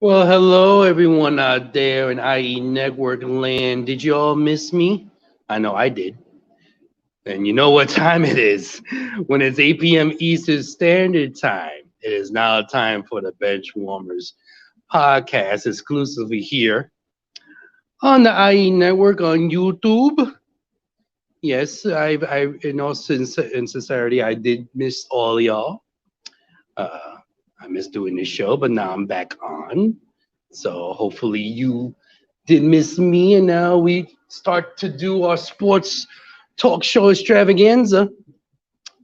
Well, hello everyone out there in IE Network land. Did you all miss me? I know I did. And you know what time it is. When it's 8 p.m. Eastern Standard Time, it is now time for the Benchwarmers podcast exclusively here on the IE Network on YouTube. Yes, in all sincerity, I did miss all y'all. Uh, I missed doing this show, but now I'm back on. So hopefully you did miss me, and now we start to do our sports talk show extravaganza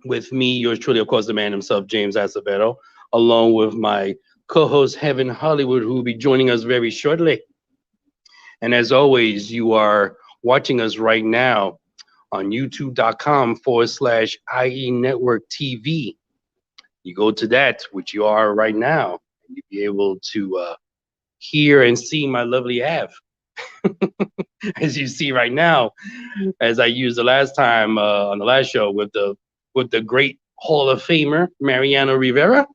with me, yours truly, of course, the man himself, James Acevedo, along with my co-host Heaven Hollywood, who will be joining us very shortly. And as always, you are watching us right now on youtube.com/, IE Network TV. You go to that, which you are right now, and you'll be able to hear and see my lovely Av. As you see right now, as I used the last time on the last show with the great Hall of Famer Mariano Rivera,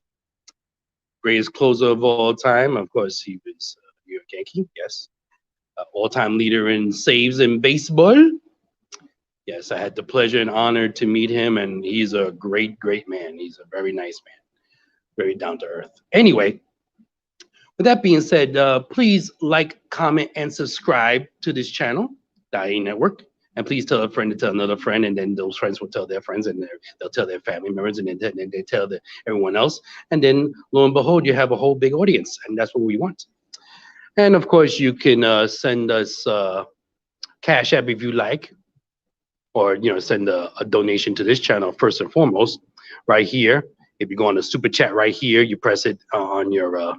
greatest closer of all time. Of course, he was New York Yankee, yes, all-time leader in saves in baseball. Yes, I had the pleasure and honor to meet him, and he's a great, great man. He's a very nice man, very down to earth. Anyway, with that being said, please like, comment, and subscribe to this channel, the IE Network. And please tell a friend to tell another friend, and then those friends will tell their friends, and they'll tell their family members, and then they tell everyone else. And then, lo and behold, you have a whole big audience, and that's what we want. And of course, you can send us Cash App if you like, or send a donation to this channel first and foremost, right here. If you go on the super chat right here, you press it on your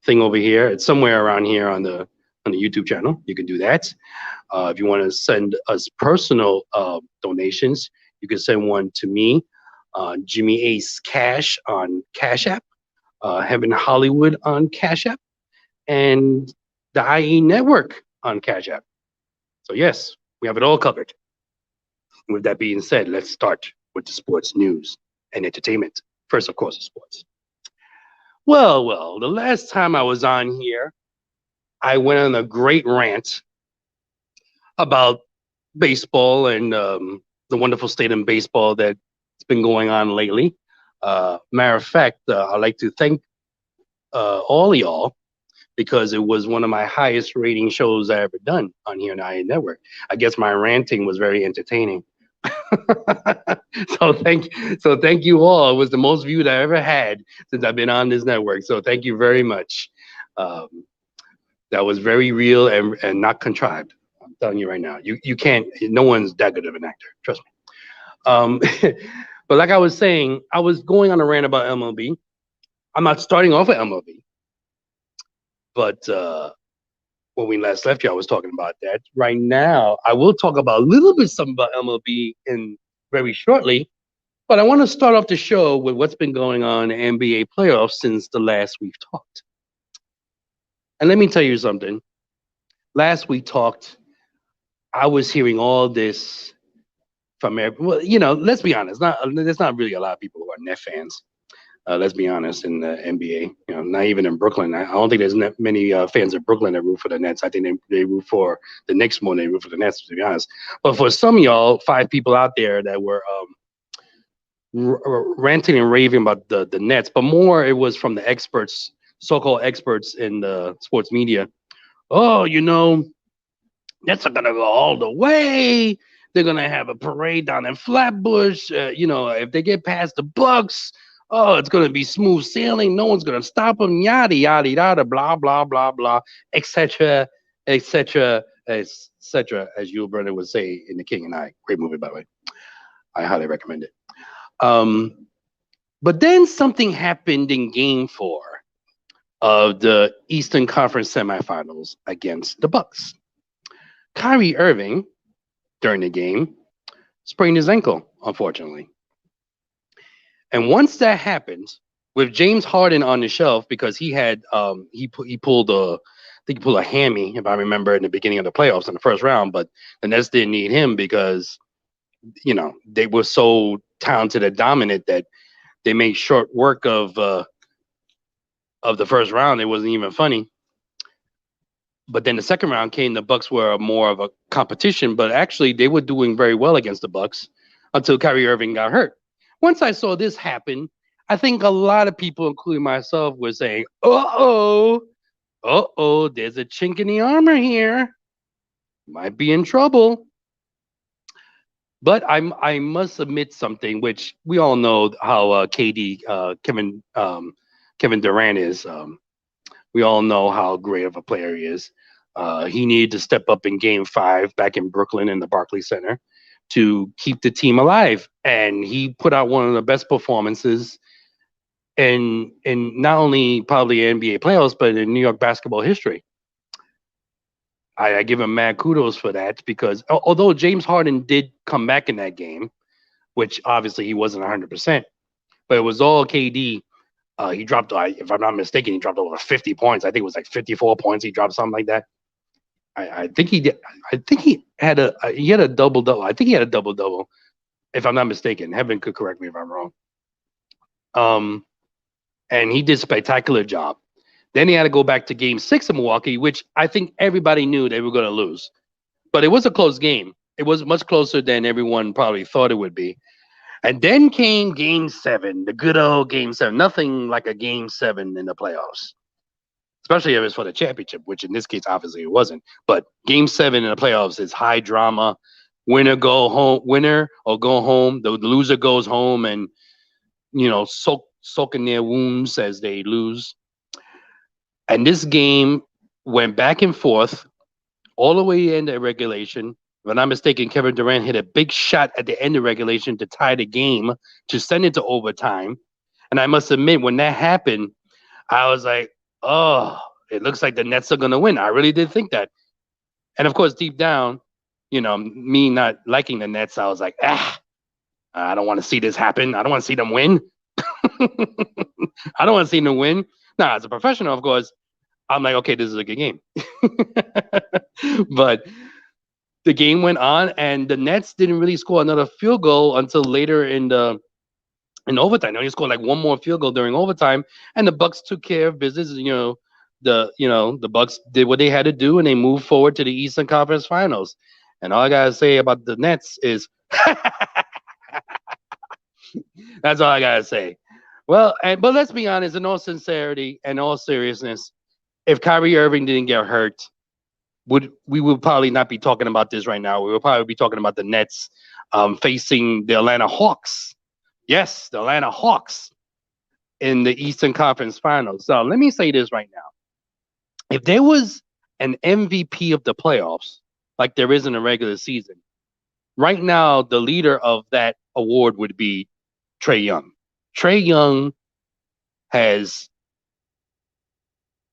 thing over here. It's somewhere around here on the YouTube channel. You can do that. If you want to send us personal donations, you can send one to me, Jimmy Ace Cash on Cash App, Heaven Hollywood on Cash App, and the IE Network on Cash App. So yes, we have it all covered. With that being said, let's start with the sports news and entertainment. First, of course, the sports. Well, the last time I was on here, I went on a great rant about baseball and the wonderful state in baseball that's been going on lately. Matter of fact, I'd like to thank all y'all because it was one of my highest rating shows I ever done on here on the IE Network. I guess my ranting was very entertaining. so thank you all. It was the most viewed I ever had since I've been on this network. So thank you very much. That was very real and not contrived. I'm telling you right now. You can't. No one's that good of an actor. Trust me. Um, but like I was saying, I was going on a rant about MLB. I'm not starting off with MLB, but when we last left you, I was talking about that. Right now, I will talk about a little bit something about MLB in very shortly, but I want to start off the show with what's been going on in the NBA playoffs since the last we've talked. And let me tell you something. Last we talked, I was hearing all this from well, let's be honest. There's not really a lot of people who are net fans. Let's be honest, in the NBA, not even in Brooklyn. I don't think there's many fans of Brooklyn that root for the Nets. I think they root for the Knicks more than they root for the Nets, to be honest. But for some of y'all, 5 people out there that were ranting and raving about the Nets, but more it was from the experts, so-called experts in the sports media. Oh, Nets are gonna go all the way. They're gonna have a parade down in Flatbush. If they get past the Bucks. Oh, it's going to be smooth sailing. No one's going to stop them. Yada, yada, yada, blah, blah, blah, blah, etc., etc., etc., as Yul Brynner would say in The King and I. Great movie, by the way. I highly recommend it. But then something happened in Game 4 of the Eastern Conference semifinals against the Bucks. Kyrie Irving, during the game, sprained his ankle, unfortunately. And once that happened, with James Harden on the shelf because he had he pulled a hammy, if I remember, in the beginning of the playoffs in the first round, but the Nets didn't need him because they were so talented and dominant that they made short work of the first round. It wasn't even funny. But then the second round came. The Bucks were more of a competition, but actually they were doing very well against the Bucks until Kyrie Irving got hurt. Once I saw this happen, I think a lot of people, including myself, were saying, there's a chink in the armor here. Might be in trouble." But I must admit something, which we all know how Kevin Durant is. We all know how great of a player he is. He needed to step up in Game 5 back in Brooklyn in the Barclays Center to keep the team alive, and he put out one of the best performances in not only probably NBA playoffs, but in New York basketball history. I give him mad kudos for that, because although James Harden did come back in that game, which obviously he wasn't 100%, but it was all KD. He dropped, if I'm not mistaken, he dropped over 50 points. I think it was like 54 points. He dropped something like that. I think he did. I think he had a double double. I think he had a double double, if I'm not mistaken. Heaven could correct me if I'm wrong. And he did a spectacular job. Then he had to go back to Game 6 in Milwaukee, which I think everybody knew they were going to lose. But it was a close game. It was much closer than everyone probably thought it would be. And then came Game 7, the good old Game 7. Nothing like a Game 7 in the playoffs, especially if it's for the championship, which in this case, obviously, it wasn't. But Game 7 in the playoffs is high drama. Winner or go home. The loser goes home and, soak in their wounds as they lose. And this game went back and forth all the way into regulation. If I'm not mistaken, Kevin Durant hit a big shot at the end of regulation to tie the game, to send it to overtime. And I must admit, when that happened, I was like, oh, it looks like the Nets are going to win. I really did think that. And of course, deep down, me not liking the Nets, I was like, I don't want to see this happen. I don't want to see them win. I don't want to see them win. Now, as a professional, of course, I'm like, okay, this is a good game. But the game went on, and the Nets didn't really score another field goal until later in overtime. They only scored like one more field goal during overtime, and the Bucks took care of business. The Bucks did what they had to do, and they moved forward to the Eastern Conference Finals. And all I gotta say about the Nets is, that's all I gotta say. Well, but let's be honest, in all sincerity and all seriousness, if Kyrie Irving didn't get hurt, we would probably not be talking about this right now. We would probably be talking about the Nets facing the Atlanta Hawks. Yes, the Atlanta Hawks in the Eastern Conference Finals. So let me say this right now. If there was an MVP of the playoffs, like there is in the regular season, right now the leader of that award would be Trae Young. Trae Young has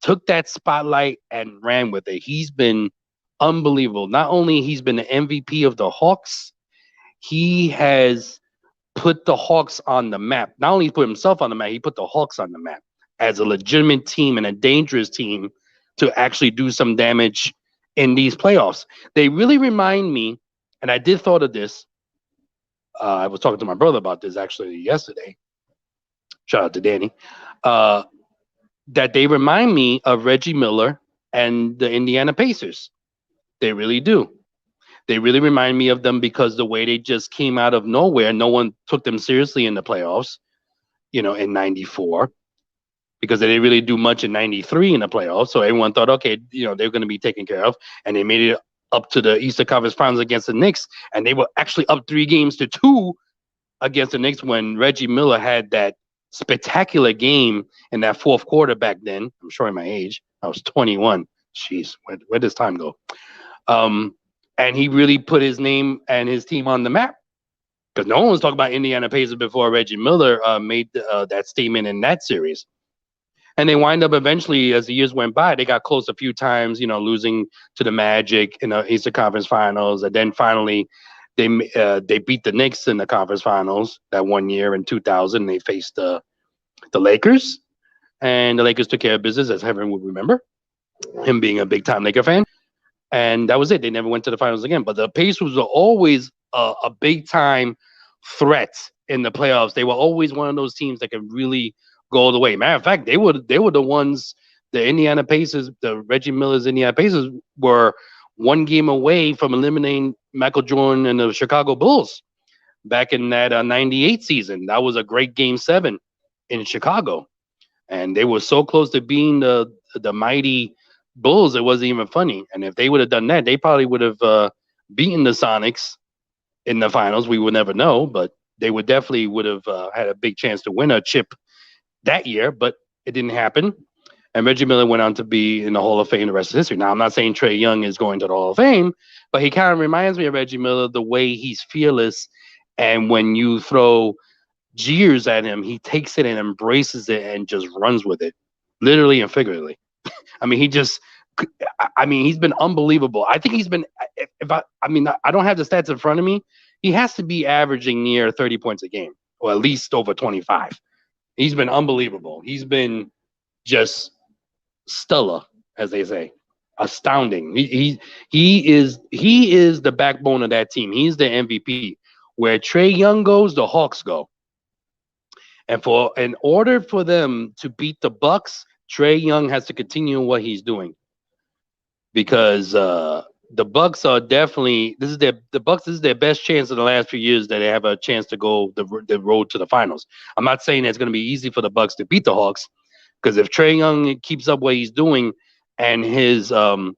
took that spotlight and ran with it. He's been unbelievable. Not only he's been the MVP of the Hawks, he has put the Hawks on the map. Not only put himself on the map, he put the Hawks on the map as a legitimate team and a dangerous team to actually do some damage in these playoffs. They really remind me, and I did thought of this. I was talking to my brother about this actually yesterday. Shout out to Danny. That they remind me of Reggie Miller and the Indiana Pacers. They really do. They really remind me of them because the way they just came out of nowhere, no one took them seriously in the playoffs, in 94, because they didn't really do much in 93 in the playoffs. So everyone thought, okay, they're going to be taken care of. And they made it up to the Eastern Conference Finals against the Knicks. And they were actually up 3-2 against the Knicks when Reggie Miller had that spectacular game in that fourth quarter back then. I'm showing my age. I was 21. Jeez, where does time go? And he really put his name and his team on the map, because no one was talking about Indiana Pacers before Reggie Miller made that statement in that series. And they wind up eventually, as the years went by, they got close a few times, losing to the Magic in the Eastern Conference Finals. And then finally, they beat the Knicks in the conference finals that one year in 2000. They faced the Lakers, and the Lakers took care of business, as Heaven would remember, him being a big-time Laker fan. And that was it. They never went to the finals again. But the Pacers were always a big-time threat in the playoffs. They were always one of those teams that could really go all the way. Matter of fact, they were the ones The Indiana Pacers, the Reggie Miller's Indiana Pacers, were one game away from eliminating Michael Jordan and the Chicago Bulls back in that '98 season. That was a great Game 7 in Chicago, and they were so close to being the mighty Bulls. It wasn't even funny. And if they would have done that, they probably would have beaten the Sonics in the finals. We would never know, but they would have had a big chance to win a chip that year. But it didn't happen. And Reggie Miller went on to be in the Hall of Fame the rest of history. Now, I'm not saying Trae Young is going to the Hall of Fame, but he kind of reminds me of Reggie Miller, the way he's fearless. And when you throw jeers at him, he takes it and embraces it and just runs with it, literally and figuratively. I mean, he's been unbelievable. I think he's been, I don't have the stats in front of me. He has to be averaging near 30 points a game, or at least over 25. He's been unbelievable. He's been just stellar, as they say, astounding. He is the backbone of that team. He's the MVP. Where Trae Young goes, the Hawks go. And in order for them to beat the Bucks, Trae Young has to continue what he's doing, because the Bucks are definitely this is their best chance in the last few years that they have a chance to go the road to the finals. I'm not saying it's going to be easy for the Bucks to beat the Hawks, because if Trae Young keeps up what he's doing and his other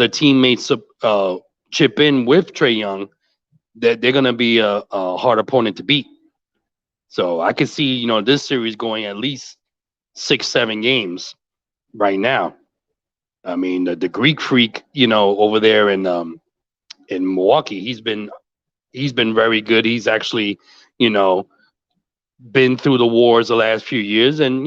teammates chip in with Trae Young, they're going to be a hard opponent to beat. So I could see, this series going at least 6-7 games right now. I mean, the Greek Freak, over there in Milwaukee, he's been very good. He's actually, been through the wars the last few years, and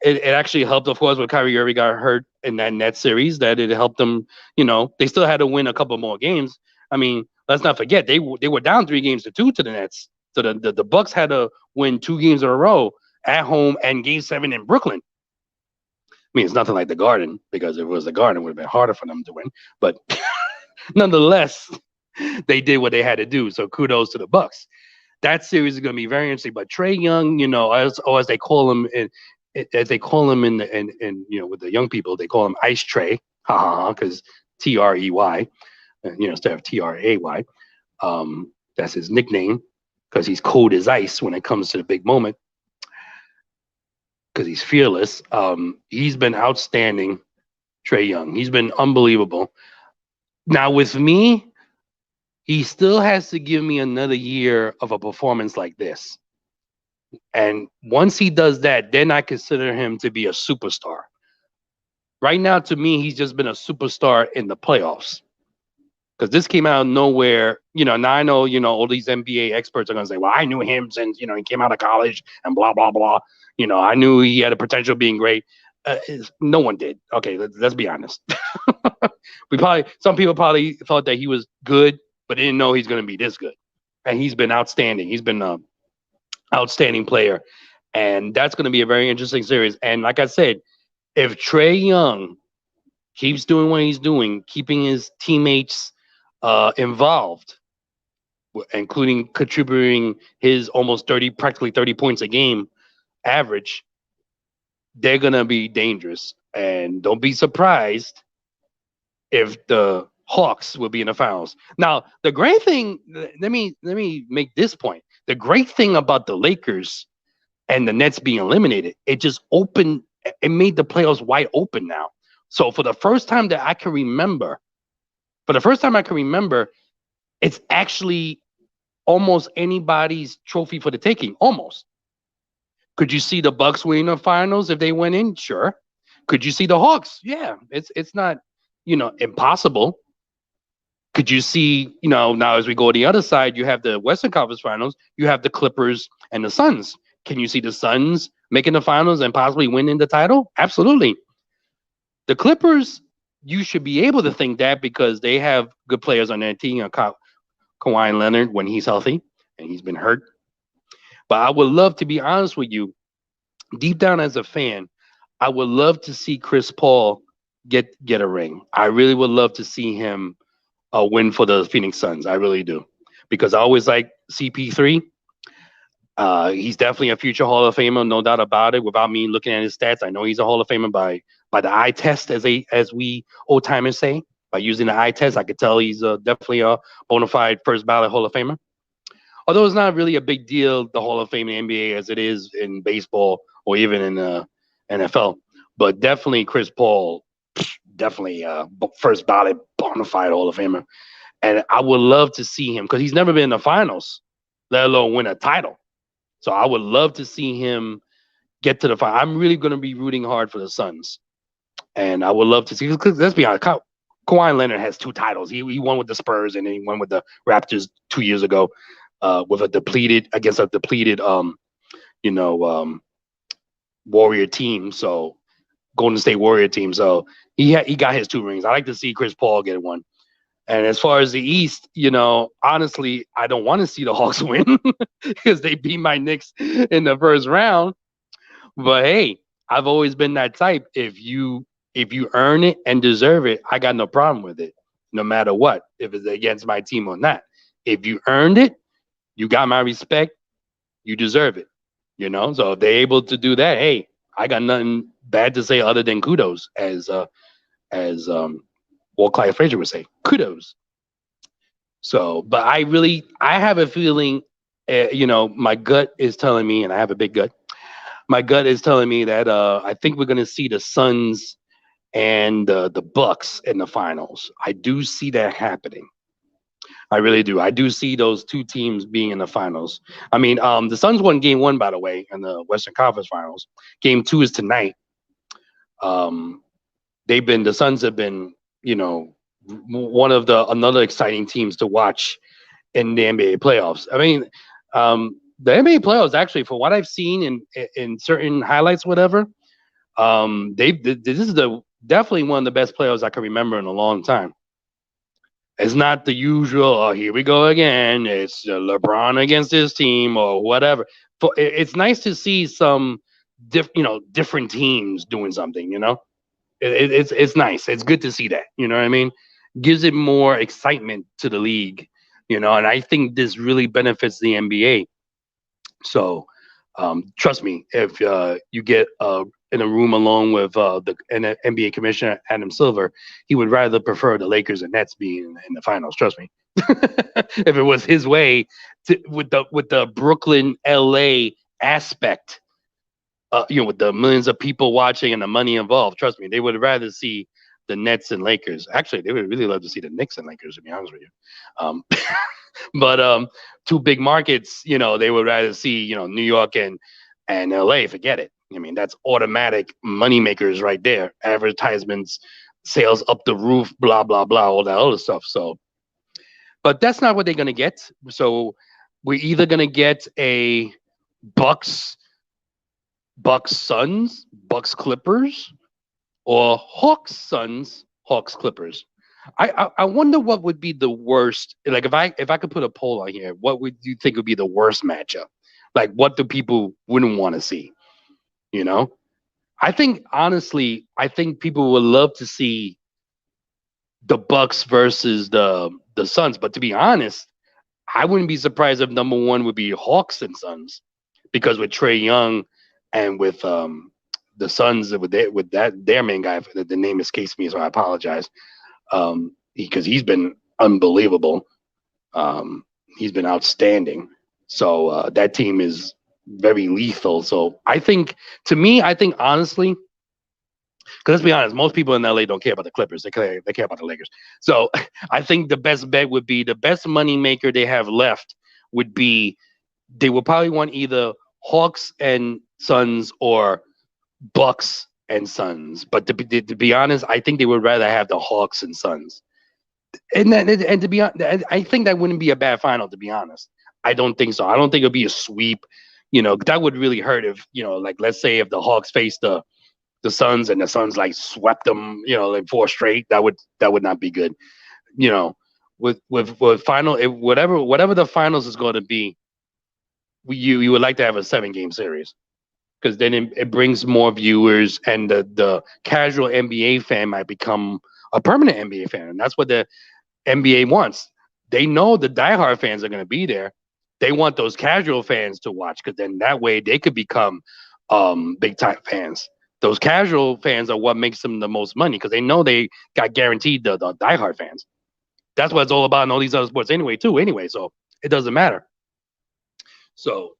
it actually helped, of course, when Kyrie Irving got hurt in that Nets series, that it helped them. They still had to win a couple more games. I mean, let's not forget they were down 3-2 to the Nets. So the Bucks had to win 2 games in a row at home and Game 7 in Brooklyn. I mean, it's nothing like the Garden, because if it was the Garden, it would have been harder for them to win. But nonetheless, they did what they had to do. So kudos to the Bucks. That series is going to be very interesting. But Trae Young, as they call him, with the young people, they call him Ice Trae, because Trey, instead of Tray. That's his nickname, because he's cold as ice when it comes to the big moment, because he's fearless. He's been outstanding, Trae Young. He's been unbelievable. Now with me, he still has to give me another year of a performance like this. And once he does that, then I consider him to be a superstar. Right now, to me, he's just been a superstar in the playoffs. Because this came out of nowhere. Now I know, all these NBA experts are going to say, well, I knew him since, he came out of college and blah, blah, blah. I knew he had a potential of being great. No one did. Okay, let's be honest. Some people probably thought that he was good, but didn't know he's going to be this good. And he's been outstanding. He's been an outstanding player. And that's going to be a very interesting series. And like I said, if Trae Young keeps doing what he's doing, keeping his teammates involved, including contributing his almost practically 30 points a game average, they're going to be dangerous. And don't be surprised if the Hawks will be in the finals. Now, the great thing, let me make this point. The great thing about the Lakers and the Nets being eliminated, it made the playoffs wide open now. So for the first time I can remember, it's actually almost anybody's trophy for the taking. Almost. Could you see the Bucks winning the finals if they went in? Sure. Could you see the Hawks? Yeah. It's not, impossible. Could you see, now as we go to the other side, you have the Western Conference Finals, you have the Clippers and the Suns. Can you see the Suns making the finals and possibly winning the title? Absolutely. The Clippers, you should be able to think that, because they have good players on their team. Kawhi Leonard, when he's healthy, and he's been hurt. But I would love to be honest with you, deep down as a fan, I would love to see Chris Paul get a ring. I really would love to see him win for the Phoenix Suns. I really do, because I always like CP3. He's definitely a future Hall of Famer, no doubt about it. Without me looking at his stats, I know he's a Hall of Famer by the eye test, as we old timers say. By using the eye test, I could tell he's definitely a bona fide first ballot Hall of Famer. Although it's not really a big deal, the Hall of Fame in the NBA as it is in baseball or even in NFL. But definitely Chris Paul, definitely first ballot bona fide Hall of Famer. And I would love to see him because he's never been in the finals, let alone win a title. So I would love to see him get to the final. I'm really going to be rooting hard for the Suns. And I would love to see, because let's be honest, Kawhi Leonard has 2 titles. He won with the Spurs and then he won with the Raptors 2 years ago with a depleted, Warrior team. So Golden State Warrior team. So he got his 2 rings. I like to see Chris Paul get one. And as far as the East, honestly, I don't want to see the Hawks win because they beat my Knicks in the first round. But hey, I've always been that type. If you earn it and deserve it, I got no problem with it, no matter what, if it's against my team or not. If you earned it, you got my respect, you deserve it. So if they're able to do that, hey, I got nothing bad to say other than kudos, as Walt Clyde Frazier would say, kudos. So, but I have a feeling, my gut is telling me, and I have a big gut. My gut is telling me that I think we're going to see the Suns and the Bucks in the finals. I do see that happening. I really do. I do see those 2 teams being in the finals. I mean, the Suns won Game 1, by the way, in the Western Conference Finals. Game 2 is tonight. The Suns have been, one of another exciting teams to watch in the NBA playoffs. I mean, the NBA playoffs, actually, for what I've seen in certain highlights, whatever, this is definitely one of the best playoffs I can remember in a long time. It's not the usual, oh, here we go again. It's LeBron against his team or whatever. It's nice to see some different teams doing something, It's nice. It's good to see that, you know what I mean? Gives it more excitement to the league, and I think this really benefits the NBA. So trust me, if you get in a room alone with the NBA commissioner Adam Silver, he would rather prefer the Lakers and Nets being in the finals. Trust me. If it was his way, with the Brooklyn LA aspect, with the millions of people watching and the money involved, trust me, they would rather see the Nets and Lakers. Actually, they would really love to see the Knicks and Lakers, to be honest with you. But 2 big markets, they would rather see, New York and LA. Forget it. I mean, that's automatic money makers right there. Advertisements, sales up the roof, blah, blah, blah, all that other stuff. So, but that's not what they're going to get. So we're either going to get a Bucks Suns, Bucks Clippers, or Hawks Suns, Hawks Clippers. I wonder what would be the worst. Like if I could put a poll on here, what would you think would be the worst matchup? Like what do people wouldn't want to see? I think honestly, people would love to see the Bucks versus the Suns. But to be honest, I wouldn't be surprised if number 1 would be Hawks and Suns, because with Trae Young and with the Suns with their main guy, the name escapes me, so I apologize. Because he's been unbelievable. He's been outstanding. So that team is very lethal. So I think honestly, because let's be honest, most people in LA don't care about the Clippers. They care about the Lakers. So I think the best bet would be, the best money maker they have left would be, they will probably want either Hawks and Suns or Bucks and Suns. But to be honest, I think they would rather have the Hawks and Suns. And to be honest, I think that wouldn't be a bad final, to be honest. I don't think so. I don't think it'll be a sweep. That would really hurt if, like let's say if the Hawks face the Suns and the Suns like swept them, like 4 straight, that would not be good. With final, whatever the finals is going to be, you would like to have a 7-game series, because then it brings more viewers, and the casual NBA fan might become a permanent NBA fan, and that's what the NBA wants. They know the diehard fans are going to be there, They want those casual fans to watch because then that way they could become big time fans. Those casual fans are what makes them the most money because they know they got guaranteed the diehard fans. That's what it's all about in all these other sports anyway, too. Anyway, so it doesn't matter. So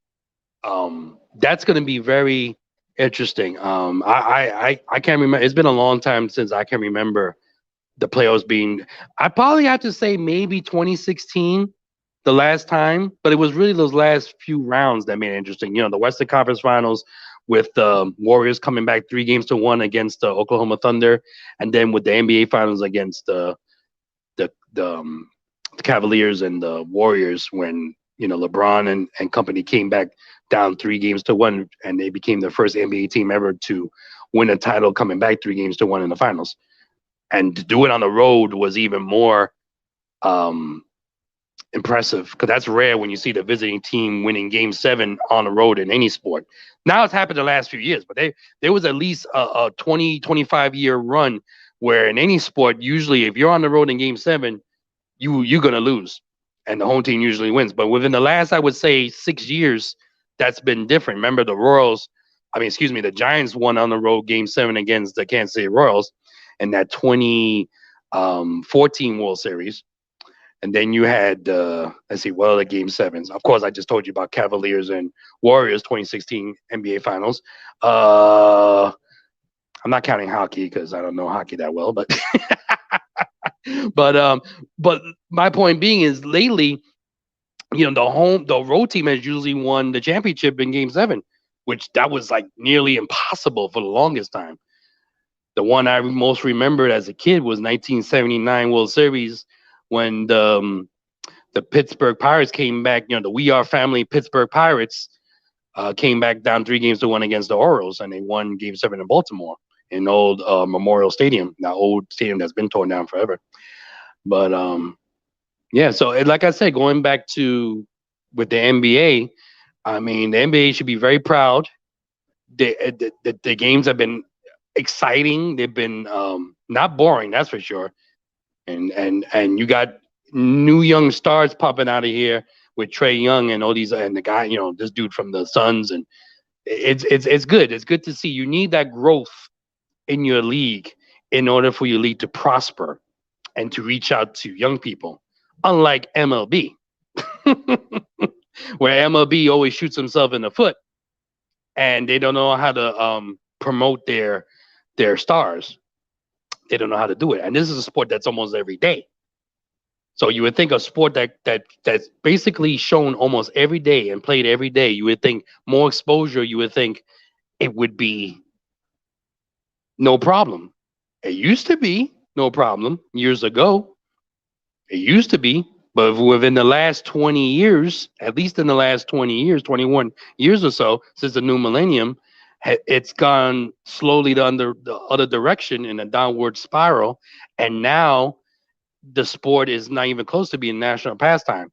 that's going to be very interesting. I can't remember. It's been a long time since I can remember the playoffs being. I probably have to say maybe 2016, the last time, but it was really those last few rounds that made it interesting. You know, the Western Conference Finals with the Warriors coming back 3-1 against the Oklahoma Thunder, and then with the NBA Finals against the, the Cavaliers and the Warriors when LeBron and company came back down 3-1, and they became the first NBA team ever to win a title coming back 3-1 in the finals. And to do it on the road was even more impressive because that's rare when you see the visiting team winning Game 7 on the road in any sport. Now it's happened the last few years, but there was at least a 20, 25-year run where in any sport, usually if you're on the road in Game 7, you're going to lose and the home team usually wins. But within the last, I would say 6 years, that's been different. Remember the Giants won on the road Game 7 against the Kansas City Royals in that 2014 World Series. And then you had, the Game 7s. Of course, I just told you about Cavaliers and Warriors 2016 NBA Finals. I'm not counting hockey because I don't know hockey that well, but but my point being is lately, the road team has usually won the championship in Game 7, which that was like nearly impossible for the longest time. The one I most remembered as a kid was 1979 World Series when the Pittsburgh Pirates came back. The We Are Family Pittsburgh Pirates came back down 3-1 against the Orioles, and they won Game 7 in Baltimore in old Memorial Stadium, that old stadium that's been torn down forever. But yeah, so like I said, going back to with the NBA, I mean, the NBA should be very proud. The games have been exciting. They've been not boring, that's for sure. And you got new young stars popping out of here with Trae Young and all these, and the guy, this dude from the Suns, and it's good. It's good to see. You need that growth in your league in order for your league to prosper and to reach out to young people. Unlike MLB, where MLB always shoots himself in the foot, and they don't know how to promote their stars. They don't know how to do it. And this is a sport that's almost every day. So you would think a sport that's basically shown almost every day and played every day, you would think more exposure, you would think it would be no problem. It used to be no problem years ago. It used to be, but within the last 20 years, at least in the last 20 years, 21 years or so, since the new millennium, it's gone slowly the other direction in a downward spiral. And now the sport is not even close to being national pastime.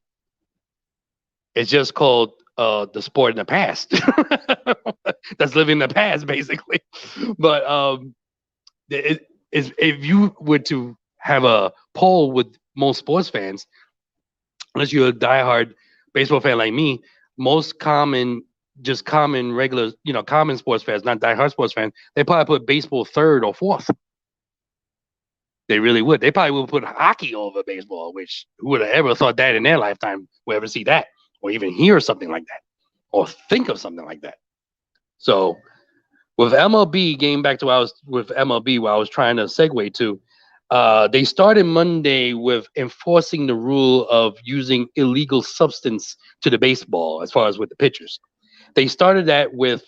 It's just called the sport in the past. That's living in the past, basically. But if you were to have a poll with most sports fans, unless you're a diehard baseball fan like me, most common regular, common sports fans, not diehard sports fans, they probably put baseball third or fourth. They really would. They probably would put hockey over baseball, which who would have ever thought that in their lifetime would ever see that or even hear something like that or think of something like that. So with MLB, getting back to what I was trying to segue to, they started Monday with enforcing the rule of using illegal substance to the baseball as far as with the pitchers. They started that with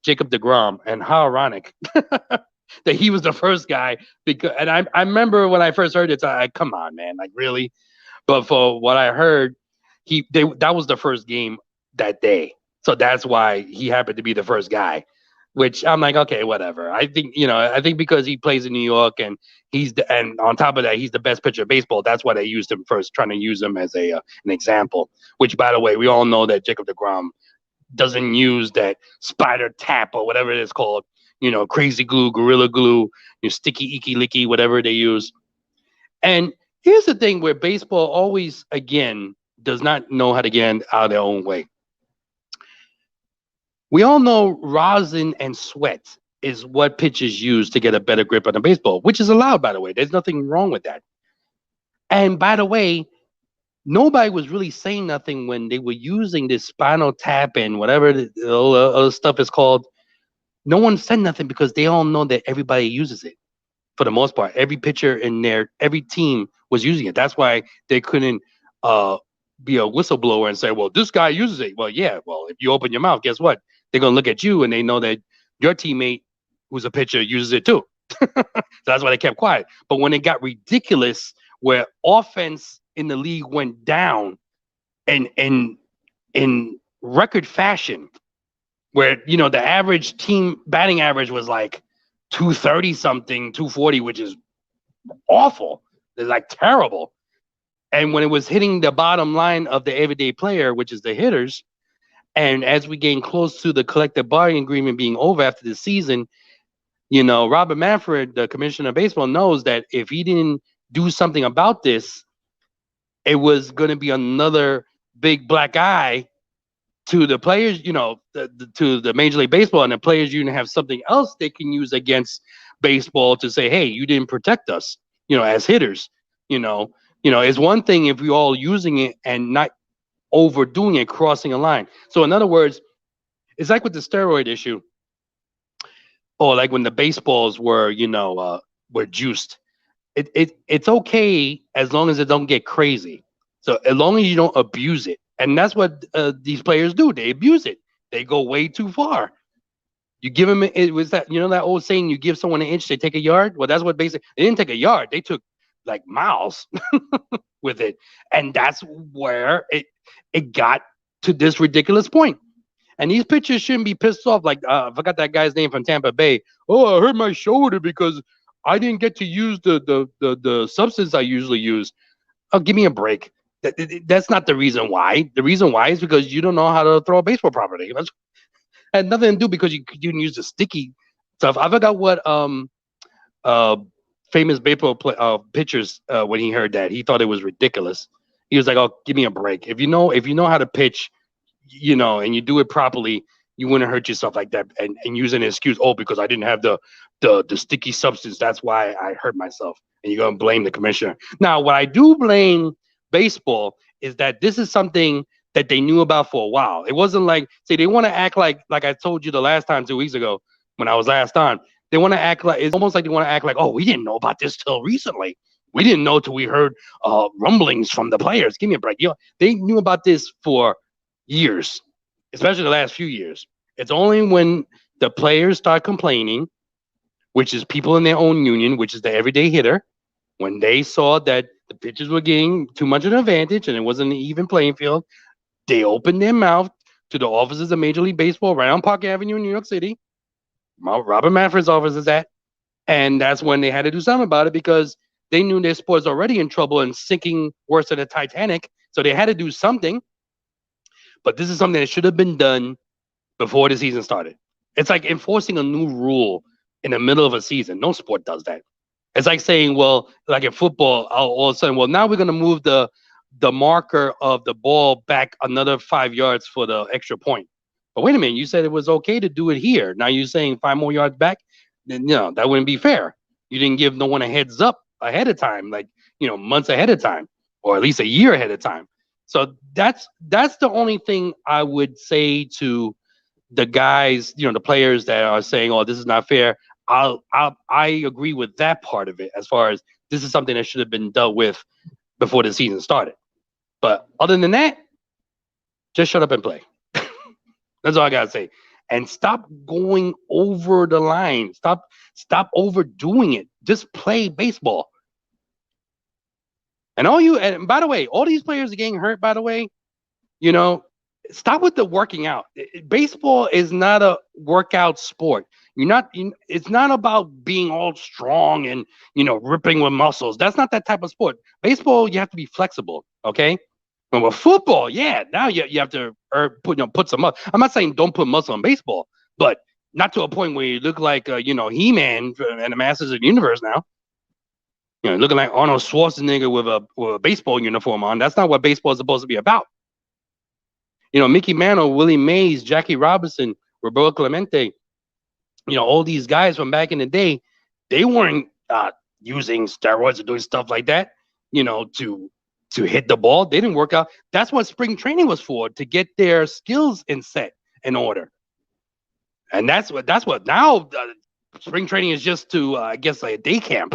Jacob deGrom, and how ironic that he was the first guy. And I remember when I first heard it, come on, man, like really? But for what I heard, that was the first game that day. So that's why he happened to be the first guy, which I'm like, okay, whatever. I think because he plays in New York and and on top of that, he's the best pitcher of baseball. That's why they used him first, trying to use him as an example, which, by the way, we all know that Jacob deGrom doesn't use that spider tap or whatever it is called, crazy glue, gorilla glue, sticky, icky, licky, whatever they use. And here's the thing where baseball always, again, does not know how to get out of their own way. We all know rosin and sweat is what pitchers use to get a better grip on the baseball, which is allowed, by the way. There's nothing wrong with that. And by the way, nobody was really saying nothing when they were using this spinal tap and whatever the other stuff is called. No one said nothing because they all know that everybody uses it for the most part. Every pitcher in every team was using it. That's why they couldn't be a whistleblower and say, well, this guy uses it. Well, yeah. Well, if you open your mouth, guess what? They're going to look at you and they know that your teammate who's a pitcher uses it too. So that's why they kept quiet. But when it got ridiculous, where offense in the league went down and in record fashion, where the average team batting average was like 230 something, 240, which is awful. It's like terrible. And when it was hitting the bottom line of the everyday player, which is the hitters, and as we gain close to the collective bargaining agreement being over after the season, Robert Manfred, the commissioner of baseball, knows that if he didn't do something about this, it was going to be another big black eye to the players, to the Major League Baseball, and the players union have something else they can use against baseball to say, hey, you didn't protect us, as hitters. It's one thing if we're all using it and not overdoing it, crossing a line. So in other words, it's like with the steroid issue, or like when the baseballs were, were juiced. It's okay as long as it don't get crazy. So as long as you don't abuse it. And that's what these players do. They abuse it. They go way too far. You give them, it was that, that old saying, you give someone an inch, they take a yard. Well, that's what basically, they didn't take a yard. They took like miles with it. And that's where it got to this ridiculous point. And these pitchers shouldn't be pissed off. Like, I forgot that guy's name from Tampa Bay. Oh, I hurt my shoulder because I didn't get to use the substance I usually use. Oh, give me a break. That's not the reason why. The reason why is because you don't know how to throw a baseball properly. It had nothing to do because you didn't use the sticky stuff. I forgot what famous baseball pitchers when he heard that, he thought it was ridiculous. He was like, "Oh, give me a break. If you know how to pitch, and you do it properly, you wouldn't hurt yourself like that and use an excuse. Oh, because I didn't have the sticky substance. That's why I hurt myself." And you're gonna blame the commissioner. Now, what I do blame baseball is that this is something that they knew about for a while. It wasn't like, say, they want to act like I told you the last time 2 weeks ago when I was last on. They want to act like, it's almost like they want to act like, oh, we didn't know about this till recently. We didn't know till we heard rumblings from the players. Give me a break. They knew about this for years, especially the last few years. It's only when the players start complaining, which is people in their own union, which is the everyday hitter, when they saw that the pitchers were getting too much of an advantage and it wasn't an even playing field, they opened their mouth to the offices of Major League Baseball right on Park Avenue in New York City. Robert Manfred's office is at. And that's when they had to do something about it because they knew their sport's already in trouble and sinking worse than the Titanic. So they had to do something. But this is something that should have been done before the season started. It's like enforcing a new rule in the middle of a season. No sport does that. It's like saying, well, like in football, all of a sudden, well, now we're going to move the marker of the ball back another 5 yards for the extra point. But wait a minute, you said it was okay to do it here. Now you're saying 5 more yards back? Then, that wouldn't be fair. You didn't give no one a heads up ahead of time, like, months ahead of time, or at least a year ahead of time. So that's the only thing I would say to the guys, the players that are saying, oh, this is not fair. I agree with that part of it as far as this is something that should have been dealt with before the season started. But other than that, just shut up and play. That's all I gotta say. And stop going over the line. Stop overdoing it. Just play baseball. And by the way, all these players are getting hurt, by the way, stop with the working out. Baseball is not a workout sport. It's not about being all strong and, ripping with muscles. That's not that type of sport. Baseball, you have to be flexible. Okay. But with football, yeah, now you have to put some muscle. I'm not saying don't put muscle in baseball, but not to a point where you look like, He-Man and the Masters of the Universe now. Looking like Arnold Schwarzenegger with a baseball uniform on. That's not what baseball is supposed to be about. Mickey Mantle, Willie Mays, Jackie Robinson, Roberto Clemente, all these guys from back in the day, they weren't using steroids or doing stuff like that, to hit the ball. They didn't work out. That's what spring training was for, to get their skills in order. And that's what now spring training is just to, I guess, like a day camp,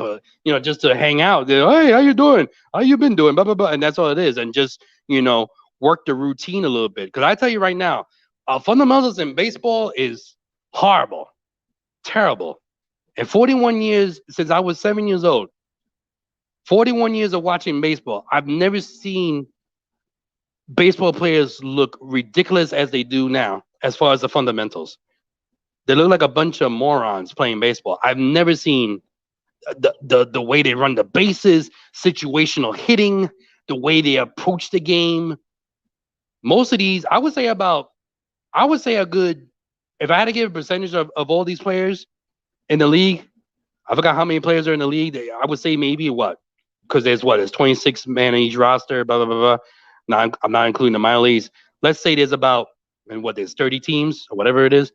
just to hang out. Hey, how you doing? How you been doing? Blah, blah, blah. And that's all it is. And just, work the routine a little bit. Because I tell you right now, fundamentals in baseball is horrible, terrible. And 41 years since I was 7 years old, 41 years of watching baseball, I've never seen baseball players look ridiculous as they do now, as far as the fundamentals. They look like a bunch of morons playing baseball. I've never seen the way they run the bases, situational hitting, the way they approach the game. Most of these, I would say a good, if I had to give a percentage of all these players in the league, I forgot how many players are in the league. I would say maybe what? Because there's 26 man in each roster, blah, blah, blah, blah. Now, I'm not including the minor leagues. Let's say there's about, there's 30 teams or whatever it is.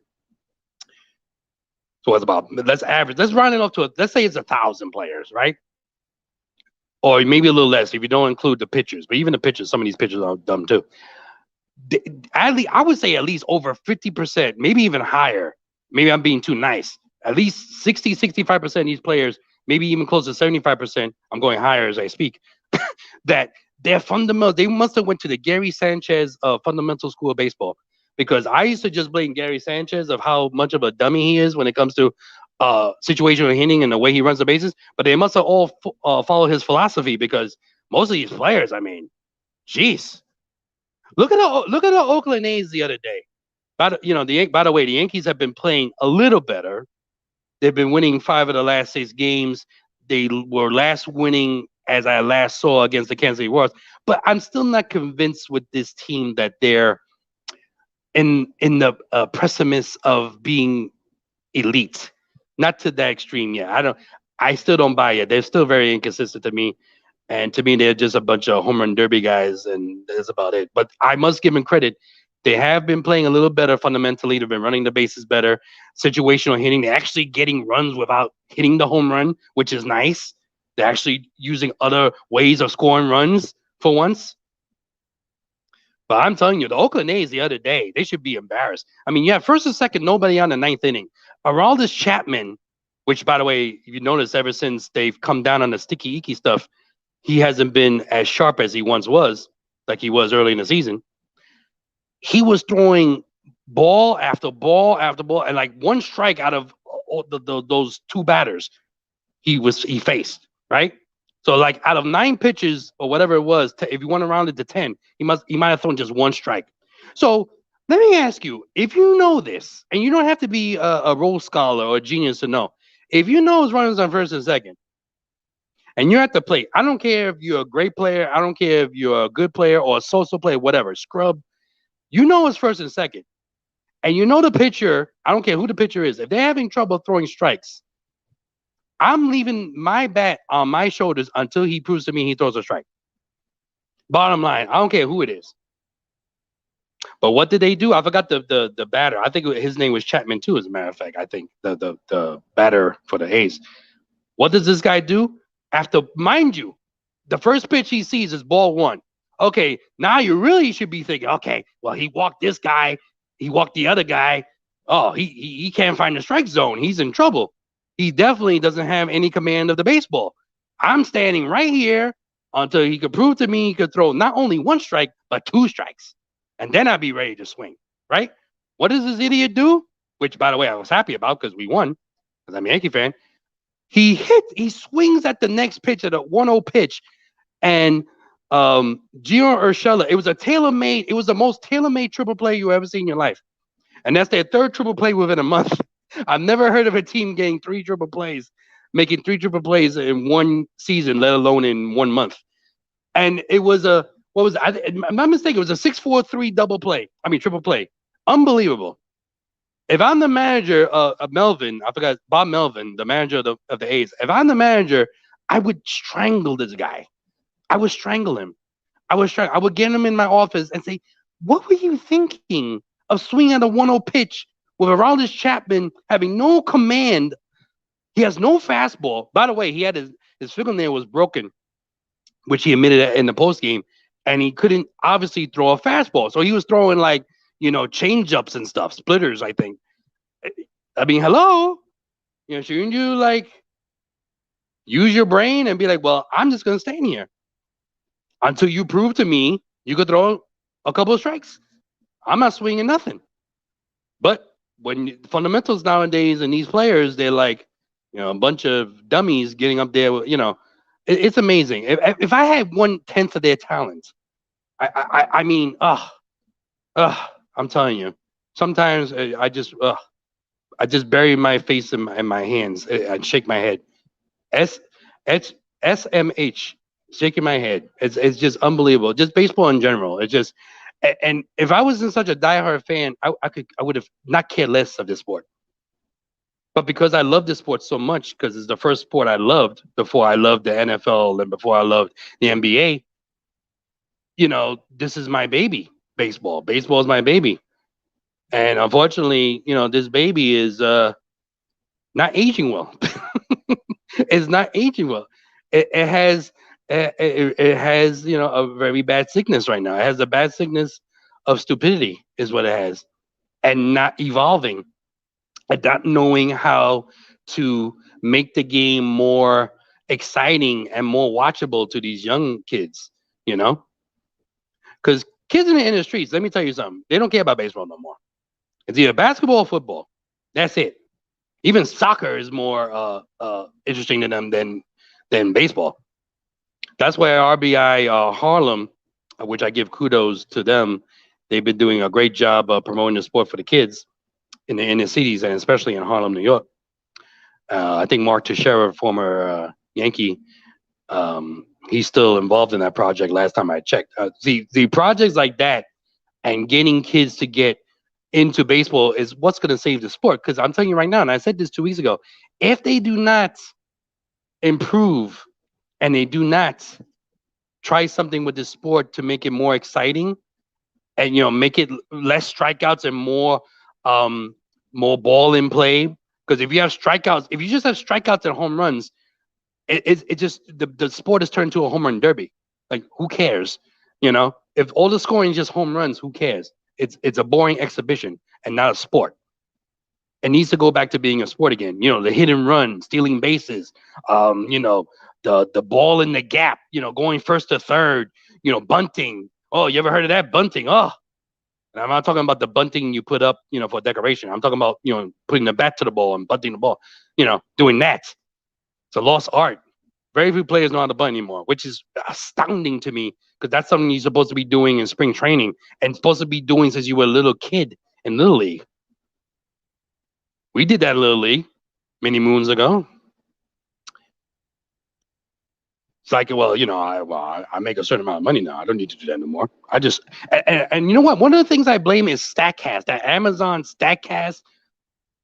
So it's about, let's round it off to, let's say it's 1,000 players, right? Or maybe a little less if you don't include the pitchers. But even the pitchers, some of these pitchers are dumb too. I would say at least over 50%, maybe even higher. Maybe I'm being too nice. At least 60, 65% of these players, maybe even close to 75%, I'm going higher as I speak, that they're fundamental. They must have went to the Gary Sanchez fundamental school of baseball, because I used to just blame Gary Sanchez of how much of a dummy he is when it comes to situational hitting and the way he runs the bases. But they must have all followed his philosophy, because most of these players, jeez. Look at the Oakland A's the other day. By the way, the Yankees have been playing a little better. They've been winning 5 of the last 6 games. They were last winning, as I last saw, against the Kansas City Royals. But I'm still not convinced with this team that they're in the precipice of being elite. Not to that extreme yet. I still don't buy it. They're still very inconsistent to me. And to me, they're just a bunch of home run derby guys, and that's about it. But I must give them credit. They have been playing a little better fundamentally. They've been running the bases better. Situational hitting. They're actually getting runs without hitting the home run, which is nice. They're actually using other ways of scoring runs for once. But I'm telling you, the Oakland A's the other day, they should be embarrassed. You have first and second, nobody on the 9th inning. Aroldis Chapman, which, by the way, if you notice, ever since they've come down on the sticky icky stuff, he hasn't been as sharp as he once was, like he was early in the season. He was throwing ball after ball after ball, and like one strike out of those 2 batters he faced, right? So like out of 9 pitches or whatever it was, if you want to round it to 10, he might have thrown just 1 strike. So let me ask you, if you know this, and you don't have to be a role scholar or a genius to know, if you know his runners on first and second, and you're at the plate, I don't care if you're a great player, I don't care if you're a good player or a so-so player, whatever, scrub, you know it's first and second. And you know the pitcher, I don't care who the pitcher is, if they're having trouble throwing strikes, I'm leaving my bat on my shoulders until he proves to me he throws a strike. Bottom line, I don't care who it is. But what did they do? I forgot the batter. I think his name was Chapman too, as a matter of fact. I think the batter for the A's. What does this guy do? After, mind you, the first pitch he sees is ball 1. Okay, now you really should be thinking, okay, well, he walked this guy, he walked the other guy. Oh, he can't find the strike zone. He's in trouble. He definitely doesn't have any command of the baseball. I'm standing right here until he could prove to me he could throw not only 1 strike, but 2 strikes. And then I'd be ready to swing, right? What does this idiot do? Which, by the way, I was happy about because we won, because I'm a Yankee fan. He swings at the next pitch, at a 1-0 pitch, and Gio Urshela, it was the most tailor-made triple play you ever seen in your life. And that's their 3rd triple play within a month. I've never heard of a team getting 3 triple plays, making 3 triple plays in one season, let alone in 1 month. And it was I'm not mistaken, it was a 6-4-3 triple play. Unbelievable. If I'm the manager of Melvin, I forgot Bob Melvin, the manager of the A's. If I'm the manager, I would strangle this guy. I would strangle him. I would get him in my office and say, "What were you thinking of swinging at a 1-0 pitch with Aroldis Chapman having no command? He has no fastball. By the way, he had his fingernail was broken, which he admitted in the post game, and he couldn't obviously throw a fastball. So he was throwing like change ups and stuff, splitters. I think. I mean, hello, shouldn't you like use your brain and be like, well, I'm just gonna stand here until you prove to me you could throw a couple of strikes. I'm not swinging nothing. But when fundamentals nowadays and these players, they're like, a bunch of dummies getting up there. It's amazing. If I had 1/10 of their talent, I mean, I'm telling you, sometimes I just bury my face in my hands and shake my head. SMH, shaking my head. It's just unbelievable. Just baseball in general. It's just, and if I wasn't such a diehard fan, I would have not cared less of this sport. But because I love this sport so much, because it's the first sport I loved before I loved the NFL and before I loved the NBA, this is my baby, baseball. Baseball is my baby. And unfortunately, this baby is not aging well. It's not aging well. It has a very bad sickness right now. It has a bad sickness of stupidity, is what it has, and not evolving, and not knowing how to make the game more exciting and more watchable to these young kids. Because kids in the streets, let me tell you something, they don't care about baseball no more. It's either basketball or football. That's it. Even soccer is more interesting to them than baseball. That's why RBI Harlem, which I give kudos to them, they've been doing a great job of promoting the sport for the kids in the cities, and especially in Harlem, New York. I think Mark Teixeira, former Yankee, he's still involved in that project. Last time I checked, the projects like that and getting kids to get into baseball is what's going to save the sport. Because I'm telling you right now, and I said this 2 weeks ago, if they do not improve and they do not try something with the sport to make it more exciting and make it less strikeouts and more ball in play, because if you have strikeouts, if you just have strikeouts and home runs, it just the sport has turned into a home run derby. Like, who cares? If all the scoring is just home runs, who cares? It's a boring exhibition and not a sport. It needs to go back to being a sport again. The hit and run, stealing bases, the ball in the gap, going first to third, bunting. Oh, you ever heard of that? Bunting. Oh, and I'm not talking about the bunting you put up, for decoration. I'm talking about, putting the bat to the ball and bunting the ball, doing that. It's a lost art. Very few players know how to bunt anymore, which is astounding to me, because that's something you're supposed to be doing in spring training and supposed to be doing since you were a little kid in Little League. We did that in Little League many moons ago. It's like, well, I make a certain amount of money now. I don't need to do that anymore. I just, and you know what? One of the things I blame is StatCast, that Amazon StatCast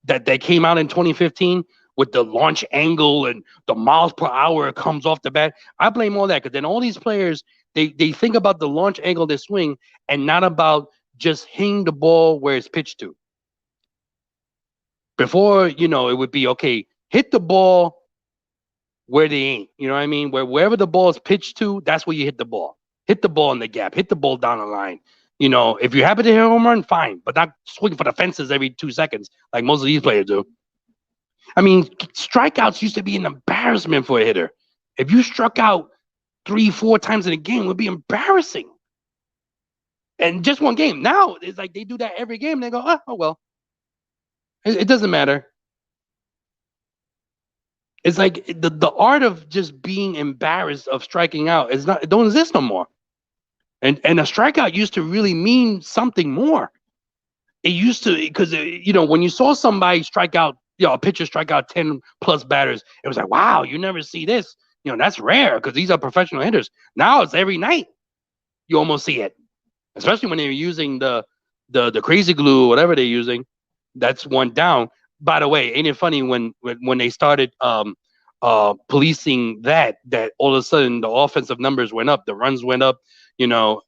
that came out in 2015 with the launch angle and the miles per hour it comes off the bat. I blame all that, because then all these players, they think about the launch angle they swing and not about just hitting the ball where it's pitched to. Before, it would be, okay, hit the ball where they ain't. You know what I mean? Wherever the ball is pitched to, that's where you hit the ball. Hit the ball in the gap. Hit the ball down the line. If you happen to hit a home run, fine, but not swing for the fences every 2 seconds like most of these players do. I mean, strikeouts used to be an embarrassment for a hitter. If you struck out 3-4 times in a game, it would be embarrassing. And just one game. Now, it's like they do that every game. They go, oh well. It doesn't matter. It's like the art of just being embarrassed of striking out it don't exist no more. And a strikeout used to really mean something more. It used to, because when you saw somebody strike out, a pitcher strike out 10 plus batters, it was like, wow, you never see this. That's rare, because these are professional hitters. Now it's every night you almost see it, especially when they're using the crazy glue or whatever they're using. That's one down. By the way, ain't it funny when they started policing that all of a sudden the offensive numbers went up, the runs went up, and all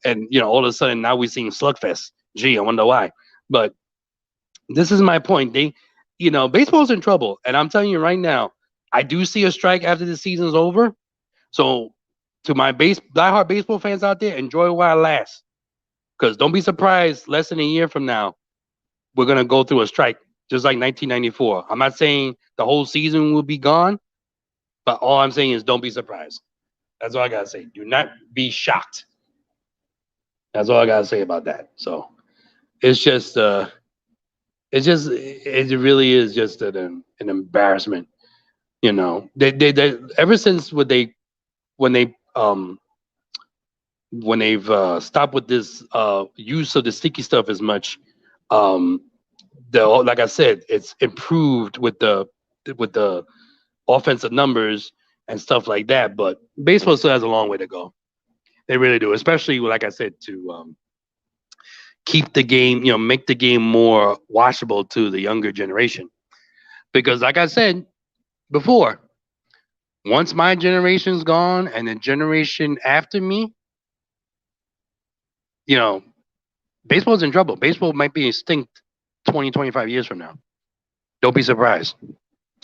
of a sudden now we're seeing slugfest. Gee, I wonder why. But this is my point. Baseball's in trouble, and I'm telling you right now, I do see a strike after the season's over. So, to my diehard baseball fans out there, enjoy while it lasts. Because don't be surprised, less than a year from now, we're gonna go through a strike, just like 1994. I'm not saying the whole season will be gone, but all I'm saying is don't be surprised. That's all I gotta say. Do not be shocked. That's all I gotta say about that. So it's just, it really is just an embarrassment. They ever since when they when they've stopped with this use of the sticky stuff as much, um, like I said, it's improved with the offensive numbers and stuff like that. But baseball still has a long way to go. They really do, especially like I said, to keep the game, make the game more watchable to the younger generation. Because, like I said before, once my generation's gone and the generation after me, you know, baseball's in trouble. Baseball might be extinct 20, 25 years from now. Don't be surprised.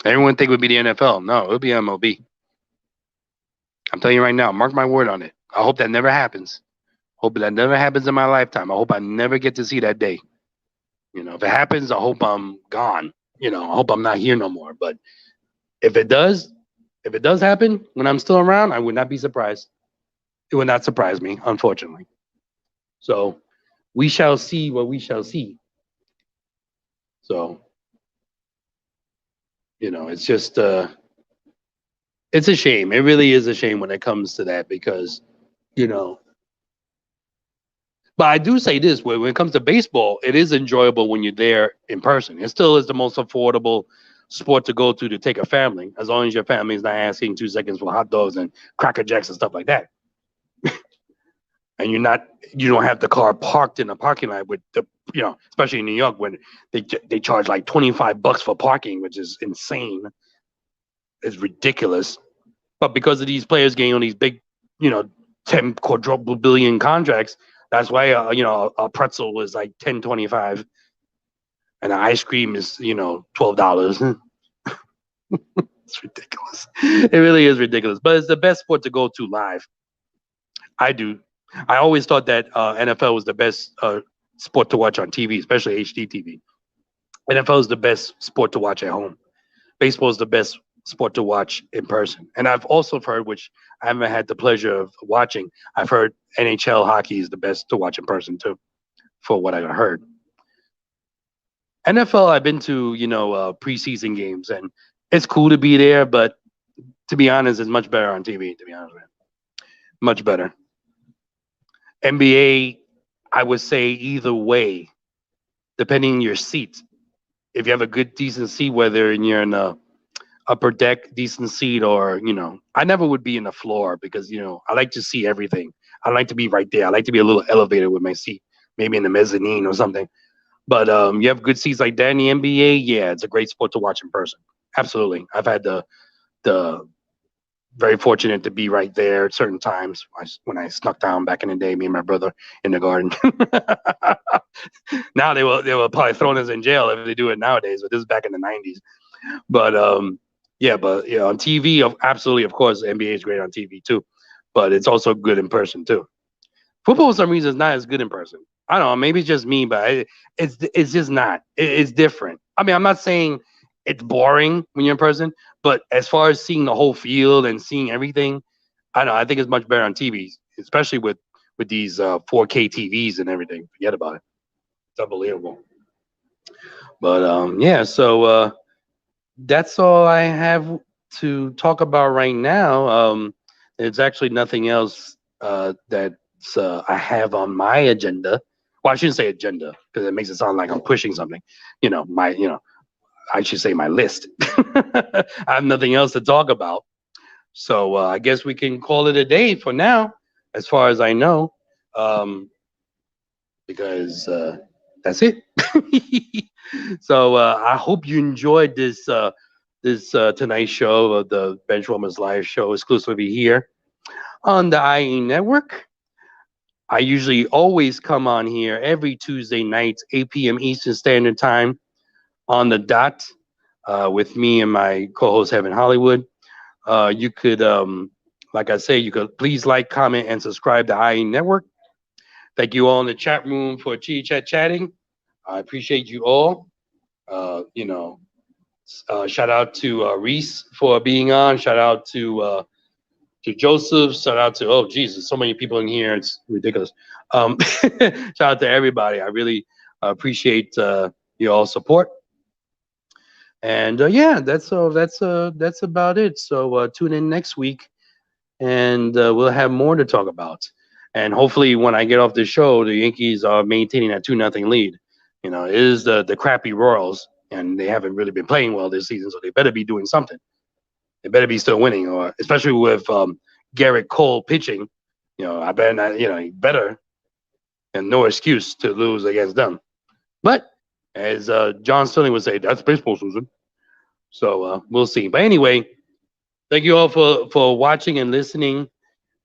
Everyone think it would be the NFL. No, it would be MLB. I'm telling you right now, mark my word on it. I hope that never happens. Hope that never happens in my lifetime. I hope I never get to see that day. If it happens, I hope I'm gone. I hope I'm not here no more. But if it does, happen when I'm still around, I would not be surprised. It would not surprise me, unfortunately. So we shall see what we shall see. So, it's just it's a shame. It really is a shame when it comes to that because, you know, but I do say this when it comes to baseball, it is enjoyable when you're there in person. It still is the most affordable sport to go to take a family, as long as your family is not asking 2 seconds for hot dogs and cracker jacks and stuff like that. And you don't have the car parked in the parking lot with especially in New York when they charge like $25 for parking, which is insane. It's ridiculous. But because of these players getting on these big, 10 quadruple billion contracts, that's why a pretzel is like 10.25, and an ice cream is $12. It's ridiculous. It really is ridiculous. But it's the best sport to go to live. I do. I always thought that NFL was the best sport to watch on TV, especially HD TV. NFL is the best sport to watch at home. Baseball is the best sport to watch in person. And I've also heard, which I haven't had the pleasure of watching, I've heard NHL hockey is the best to watch in person too, for what I've heard. NFL, I've been to, preseason games, and it's cool to be there, but to be honest, it's much better on TV, to be honest with you. Much better. NBA, I would say either way, depending on your seat. If you have a good, decent seat, whether you're in a upper deck, decent seat, or, I never would be in the floor because, I like to see everything. I like to be right there. I like to be a little elevated with my seat, maybe in the mezzanine or something. But you have good seats like that in the NBA, yeah, it's a great sport to watch in person. Absolutely. I've had the very fortunate to be right there at certain times when I snuck down back in the day, me and my brother in the garden. Now they will probably throw us in jail if they do it nowadays, but this is back in the 90s. But yeah, but on TV, absolutely, of course, the NBA is great on TV too, but it's also good in person too. Football, for some reason, is not as good in person. I don't know, maybe it's just me, but it's just not. It's different. I mean, I'm not saying it's boring when you're in person, but as far as seeing the whole field and seeing everything, I don't know. I think it's much better on TV, especially with these 4K TVs and everything. Forget about it. It's unbelievable. But yeah, so that's all I have to talk about right now. There's actually nothing else that's I have on my agenda. Well, I shouldn't say agenda because it makes it sound like I'm pushing something. I should say my list. I have nothing else to talk about. So I guess we can call it a day for now, as far as I know, because that's it. So I hope you enjoyed this this tonight's show of the Benchwarmers live show exclusively here on the IE network. I usually always come on here every Tuesday night, 8 p.m. Eastern Standard Time on the dot with me and my co-host Heaven Hollywood. You could, like I say, you could please like, comment, and subscribe to IE network. Thank you all in the chat room for chat chatting. I appreciate you all. You know, shout out to Reese for being on. Shout out to Joseph. Shout out to Jesus, so many people in here. It's ridiculous. Shout out to everybody. I really appreciate you all support. And yeah, that's about it. So tune in next week, and we'll have more to talk about. And hopefully, when I get off the show, the Yankees are maintaining that 2-0 lead. You know, it is the crappy Royals, and they haven't really been playing well this season, so they better be doing something. They better be still winning, or especially with Garrett Cole pitching. You know, I bet not. You know, he better, and no excuse to lose against them. But as John Sterling would say, that's baseball, Susan. So we'll see. But anyway, thank you all for watching and listening.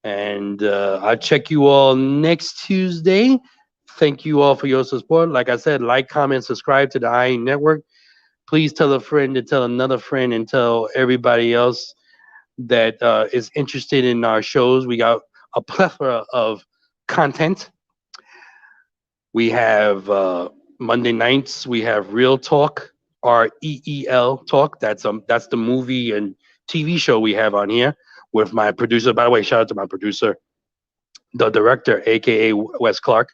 And I'll check you all next Tuesday. Thank you all for your support. Like I said, like, comment, subscribe to the IE Network. Please tell a friend to tell another friend and tell everybody else that is interested in our shows. We got a plethora of content. We have Monday nights. We have Real Talk, REEL Talk. That's the movie and TV show we have on here with my producer. By the way, shout out to my producer, the director, aka Wes Clark,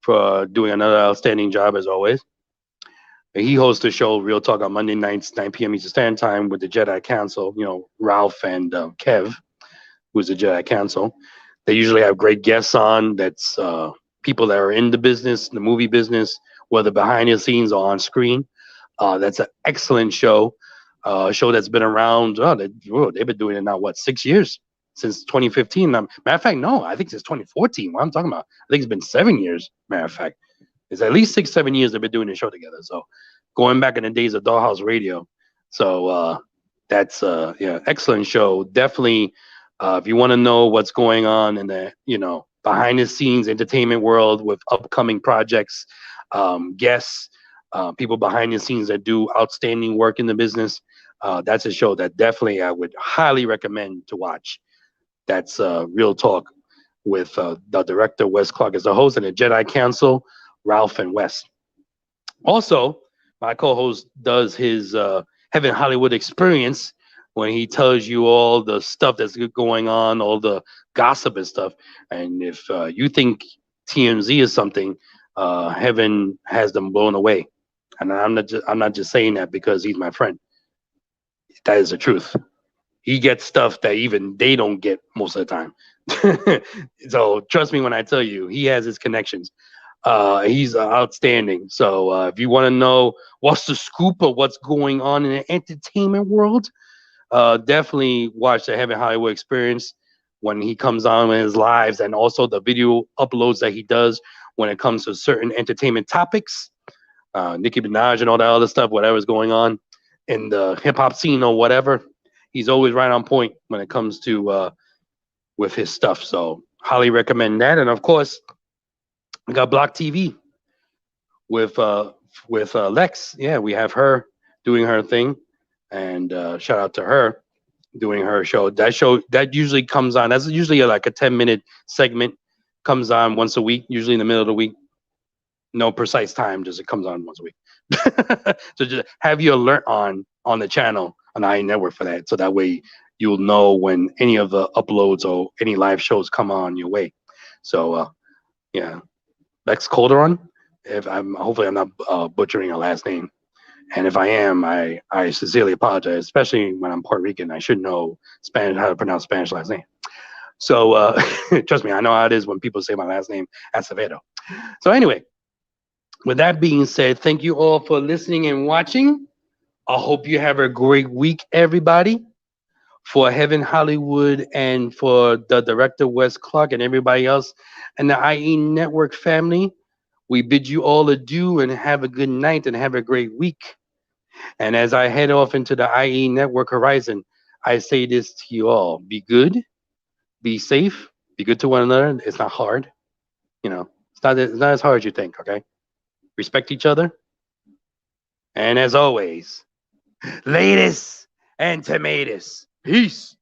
for doing another outstanding job as always. He hosts the show Real Talk on Monday nights, 9 p.m. Eastern Standard Time with the Jedi Council. You know, Ralph and Kev, who's the Jedi Council. They usually have great guests on. That's people that are in the business, the movie business, whether behind the scenes or on screen. That's an excellent show. A show that's been around. They've been doing it now. What, 6 years? Since 2015. Matter of fact, no, I think since 2014. What I'm talking about, I think it's been 7 years. Matter of fact, it's at least 6-7 years they've been doing the show together. So going back in the days of Dollhouse Radio. So that's yeah, excellent show. Definitely, if you want to know what's going on in the behind the scenes entertainment world with upcoming projects, guests, people behind the scenes that do outstanding work in the business, that's a show that definitely I would highly recommend to watch. That's Real Talk with the director Wes Clark as the host and the Jedi Council, Ralph and Wes. Also, my co-host does his Heaven Hollywood Experience when he tells you all the stuff that's going on, all the gossip and stuff. And if you think TMZ is something, Heaven has them blown away. And I'm not just saying that because he's my friend. That is the truth. He gets stuff that even they don't get most of the time. So trust me when I tell you, he has his connections. He's outstanding. So if you want to know what's the scoop of what's going on in the entertainment world, definitely watch the Heaven Hollywood Experience when he comes on with his lives, and also the video uploads that he does when it comes to certain entertainment topics, Nicki Minaj and all that other stuff, whatever's going on in the hip hop scene or whatever. He's always right on point when it comes to with his stuff. So highly recommend that. And of course, we got Block TV with Lex. Yeah, we have her doing her thing, and shout out to her doing her show. That usually comes on. That's usually like a 10-minute segment. Comes on once a week, usually in the middle of the week. No precise time, just it comes on once a week. So just have your alert on the channel on IE Network for that, so that way you'll know when any of the uploads or any live shows come on your way. So yeah. Lex Calderon. Hopefully I'm not butchering her last name, and if I am, I sincerely apologize. Especially when I'm Puerto Rican, I should know Spanish, how to pronounce Spanish last name. So trust me, I know how it is when people say my last name, Acevedo. So anyway, with that being said, thank you all for listening and watching. I hope you have a great week, everybody. For Heaven Hollywood and for the director Wes Clark and everybody else and the IE Network family, we bid you all adieu and have a good night and have a great week. And as I head off into the IE network horizon, I say this to you all: be good, be safe, be good to one another. It's not hard, you know. It's not as hard as you think. Okay, respect each other, and as always, latest and tomatoes. Peace.